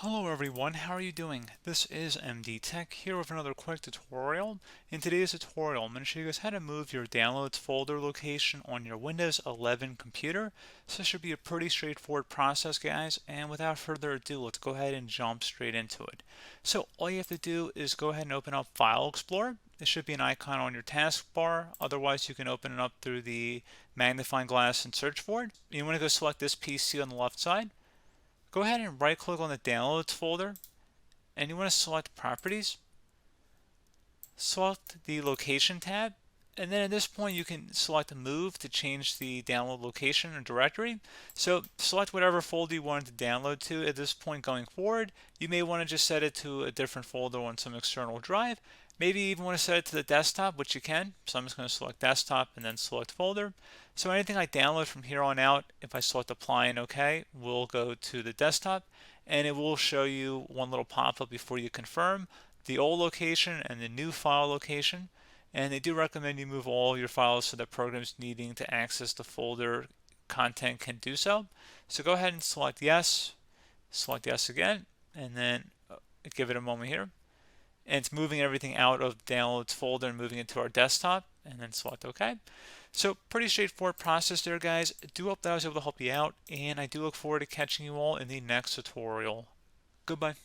Hello everyone, how are you doing? This is MD Tech here with another quick tutorial. In today's tutorial, I'm going to show you guys how to move your downloads folder location on your Windows 11 computer. So this should be a pretty straightforward process, guys, and without further ado, let's go ahead and jump straight into it. So all you have to do is go ahead and open up File Explorer. There should be an icon on your taskbar. Otherwise, you can open it up through the magnifying glass and search for it. You want to go select this PC on the left side. Go ahead and right click on the downloads folder and you want to select properties. Select the location tab, and then at this point you can select move to change the download location or directory. So select whatever folder you wanted to download to at this point going forward. You may want to just set it to a different folder on some external drive. Maybe you even want to set it to the desktop, which you can. So I'm just going to select desktop and then select folder. So anything I download from here on out, if I select apply and OK, will go to the desktop, and it will show you one little pop-up before you confirm the old location and the new file location. And they do recommend you move all your files so that programs needing to access the folder content can do so. So go ahead and select yes again, and then give it a moment here. And it's moving everything out of the downloads folder and moving it to our desktop, and then select OK. So pretty straightforward process there, guys. I do hope that I was able to help you out, and I do look forward to catching you all in the next tutorial. Goodbye.